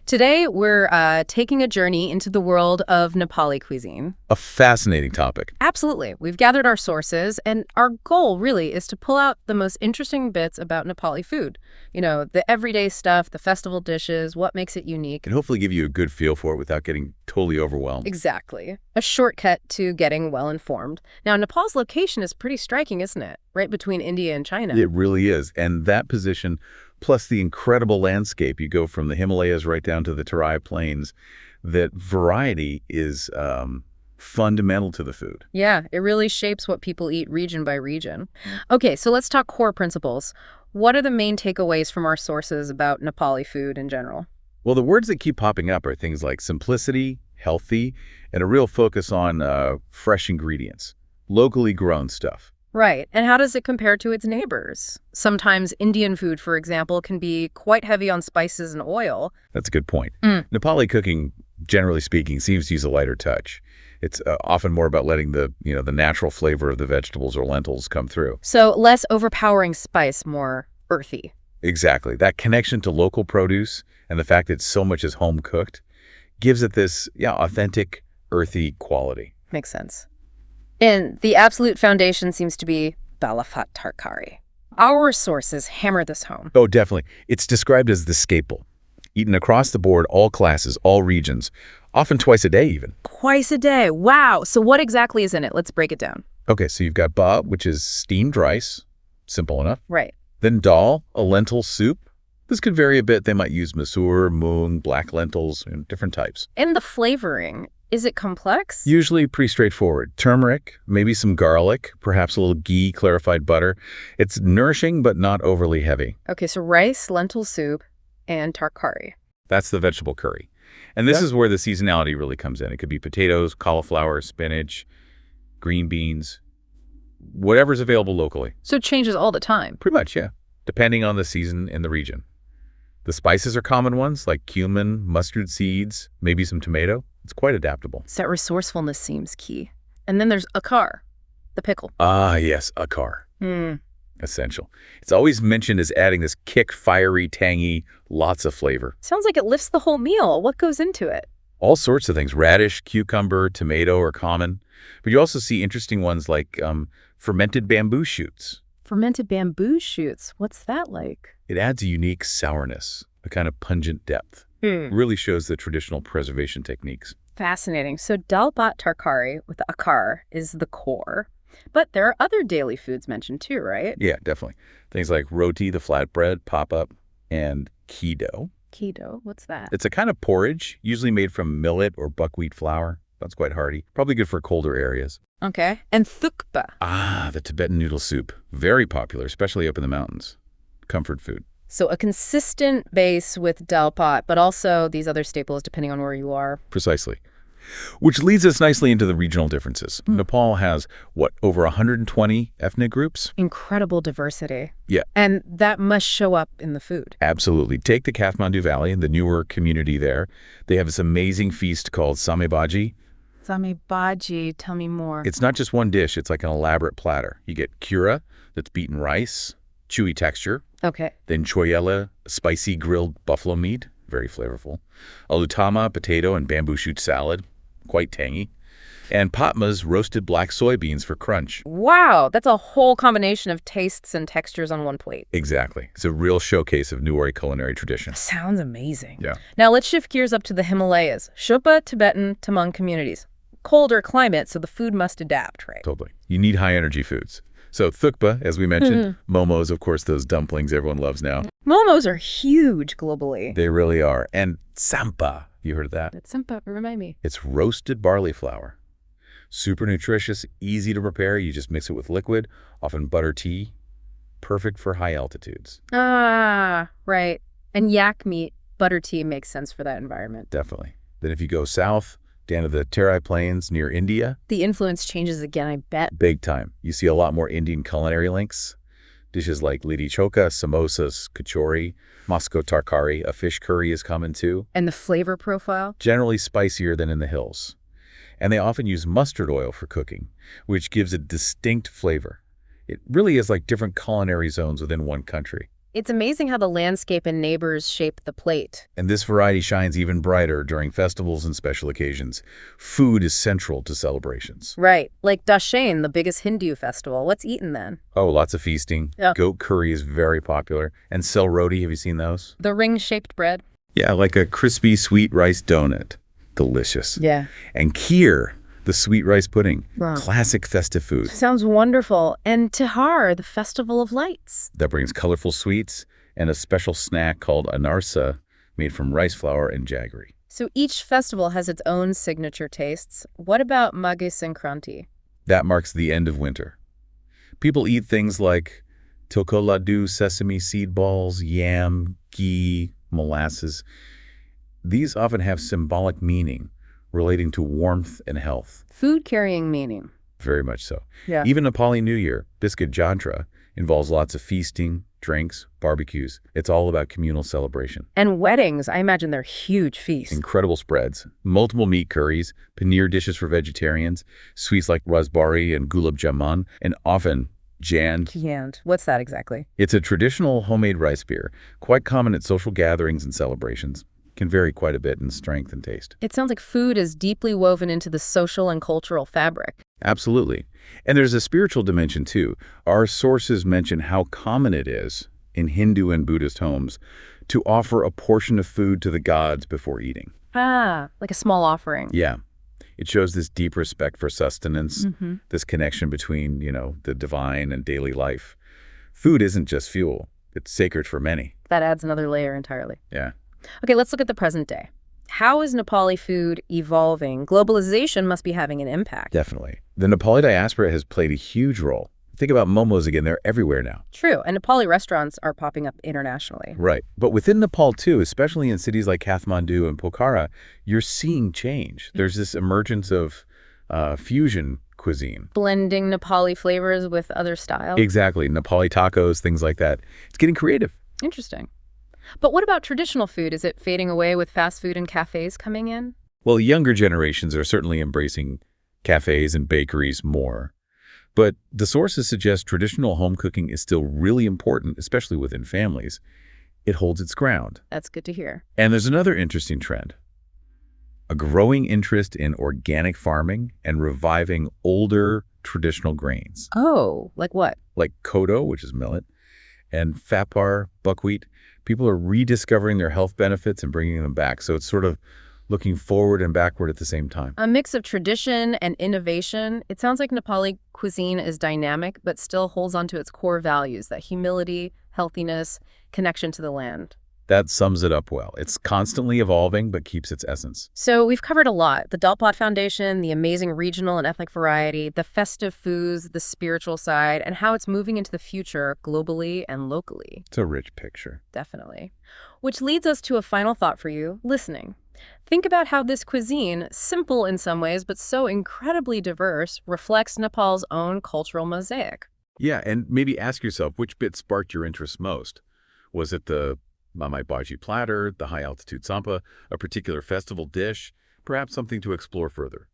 Today, we're taking a journey into the world of Nepali cuisine. A fascinating topic. Absolutely. We've gathered our sources, and our goal really is to pull out the most interesting bits about Nepali food. You know, the everyday stuff, the festival dishes, what makes it unique. And hopefully give you a good feel for it without getting totally overwhelmed. Exactly. A shortcut to getting well-informed. Now, Nepal's location is pretty striking, isn't it? Right between India and China. It really is. And that position, plus the incredible landscape, you go from the Himalayas right down to the Terai plains, that variety is fundamental to the food. Yeah, it really shapes what people eat region by region. Okay, so let's talk core principles. What are the main takeaways from our sources about Nepali food in general? Well, the words that keep popping up are things like simplicity, healthy, and a real focus on fresh ingredients, locally grown stuff. Right, and how does it compare to its neighbors? Sometimes Indian food, for example, can be quite heavy on spices and oil. That's a good point. Nepali cooking, generally speaking, seems to use a lighter touch. It's often more about letting the natural flavor of the vegetables or lentils come through. So less overpowering spice, more earthy. Exactly. That connection to local produce and the fact that so much is home cooked gives it this authentic, earthy quality. Makes sense. And the absolute foundation seems to be Dal Bhat Tarkari. Our sources hammer this home. Oh, definitely. It's described as the staple, eaten across the board, all classes, all regions, often twice a day even. Twice a day. Wow. So what exactly is in it? Let's break it down. Okay, so you've got bhat, which is steamed rice. Simple enough. Right. Then dal, a lentil soup. This could vary a bit. They might use masoor, moong, black lentils, different types. And the flavoring, is it complex? Usually pretty straightforward. Turmeric, maybe some garlic, perhaps a little ghee, clarified butter. It's nourishing, but not overly heavy. Okay, so rice, lentil soup, and tarkari. That's the vegetable curry. And this is where the seasonality really comes in. It could be potatoes, cauliflower, spinach, green beans, whatever's available locally. So it changes all the time? Pretty much, yeah, depending on the season and the region. The spices are common ones, like cumin, mustard seeds, maybe some tomato. It's quite adaptable. So that resourcefulness seems key. And then there's achar, the pickle. Ah, yes, achar. Essential. It's always mentioned as adding this kick, fiery, tangy, lots of flavor. Sounds like it lifts the whole meal. What goes into it? All sorts of things. Radish, cucumber, tomato are common. But you also see interesting ones like fermented bamboo shoots. Fermented bamboo shoots. What's that like? It adds a unique sourness, a kind of pungent depth. Really shows the traditional preservation techniques. Fascinating. So Dal Bhat Tarkari with the achar is the core. But there are other daily foods mentioned too, right? Yeah, definitely. Things like roti, the flatbread, pop-up, and kedo. Kedo, what's that? It's a kind of porridge, usually made from millet or buckwheat flour. That's quite hearty. Probably good for colder areas. Okay. And thukpa. Ah, the Tibetan noodle soup. Very popular, especially up in the mountains. Comfort food. So a consistent base with Dal Bhat, but also these other staples depending on where you are. Precisely. Which leads us nicely into the regional differences. Nepal has, over 120 ethnic groups? Incredible diversity. Yeah. And that must show up in the food. Absolutely. Take the Kathmandu Valley, the newer community there. They have this amazing feast called Same Bhaji. Same Bhaji, tell me more. It's not just one dish. It's like an elaborate platter. You get kura, that's beaten rice, chewy texture. Okay. Then choyela, spicy grilled buffalo meat, very flavorful. Alutama, potato and bamboo shoot salad, quite tangy. And patmas, roasted black soybeans for crunch. Wow, that's a whole combination of tastes and textures on one plate. Exactly. It's a real showcase of Newari culinary tradition. Sounds amazing. Yeah. Now let's shift gears up to the Himalayas. Sherpa, Tibetan, Tamang communities. Colder climate, so the food must adapt, right? Totally. You need high-energy foods. So thukpa, as we mentioned, momos, of course, those dumplings everyone loves now. Momos are huge globally. They really are. And tsampa, you heard of that? That's simpa, remind me. It's roasted barley flour. Super nutritious, easy to prepare. You just mix it with liquid, often butter tea. Perfect for high altitudes. Ah, right. And yak meat, butter tea makes sense for that environment. Definitely. Then if you go south, down to the Terai Plains near India. The influence changes again, I bet. Big time. You see a lot more Indian culinary links. Dishes like lidi choka, samosas, kachori, Moscow tarkari, a fish curry is common too. And the flavor profile? Generally spicier than in the hills. And they often use mustard oil for cooking, which gives a distinct flavor. It really is like different culinary zones within one country. It's amazing how the landscape and neighbors shape the plate. And this variety shines even brighter during festivals and special occasions. Food is central to celebrations. Right, like Dashain, the biggest Hindu festival. What's eaten then? Oh, lots of feasting. Yeah. Goat curry is very popular. And celebratory, have you seen those? The ring-shaped bread? Yeah, like a crispy sweet rice donut. Delicious. Yeah. And kheer, the sweet rice pudding. Wow. Classic festive food. Sounds wonderful. And Tihar, the festival of lights. That brings colorful sweets and a special snack called anarsa, made from rice flour and jaggery. So each festival has its own signature tastes. What about Maghe Sankranti? That marks the end of winter. People eat things like tokoladu, sesame seed balls, yam, ghee, molasses. These often have symbolic meaning relating to warmth and health. Food carrying meaning. Very much so. Yeah. Even Nepali New Year, Biscuit Jantra, involves lots of feasting, drinks, barbecues. It's all about communal celebration. And weddings, I imagine they're huge feasts. Incredible spreads, multiple meat curries, paneer dishes for vegetarians, sweets like rasbari and gulab jamun, and often jand. Jand. What's that exactly? It's a traditional homemade rice beer, quite common at social gatherings and celebrations. Can vary quite a bit in strength and taste. It sounds like food is deeply woven into the social and cultural fabric. Absolutely. And there's a spiritual dimension too. Our sources mention how common it is in Hindu and Buddhist homes to offer a portion of food to the gods before eating. Ah, like a small offering. Yeah. It shows this deep respect for sustenance, this connection between, the divine and daily life. Food isn't just fuel. It's sacred for many. That adds another layer entirely. Yeah. Okay, let's look at the present day. How is Nepali food evolving? Globalization must be having an impact. Definitely. The Nepali diaspora has played a huge role. Think about momos again. They're everywhere now. True, and Nepali restaurants are popping up internationally. Right. But within Nepal, too, especially in cities like Kathmandu and Pokhara, you're seeing change. There's this emergence of fusion cuisine. Blending Nepali flavors with other styles. Exactly. Nepali tacos, things like that. It's getting creative. Interesting. But what about traditional food? Is it fading away with fast food and cafes coming in? Well, younger generations are certainly embracing cafes and bakeries more. But the sources suggest traditional home cooking is still really important, especially within families. It holds its ground. That's good to hear. And there's another interesting trend. A growing interest in organic farming and reviving older traditional grains. Oh, like what? Like kodo, which is millet, and fapar, buckwheat. People are rediscovering their health benefits and bringing them back. So it's sort of looking forward and backward at the same time. A mix of tradition and innovation. It sounds like Nepali cuisine is dynamic, but still holds onto its core values, that humility, healthiness, connection to the land. That sums it up well. It's constantly evolving, but keeps its essence. So we've covered a lot. The Dal Bhat Foundation, the amazing regional and ethnic variety, the festive foods, the spiritual side, and how it's moving into the future globally and locally. It's a rich picture. Definitely. Which leads us to a final thought for you, listening. Think about how this cuisine, simple in some ways, but so incredibly diverse, reflects Nepal's own cultural mosaic. Yeah, and maybe ask yourself which bit sparked your interest most. Was it the Mamai Bhaji platter, the high-altitude sampa, a particular festival dish, perhaps something to explore further?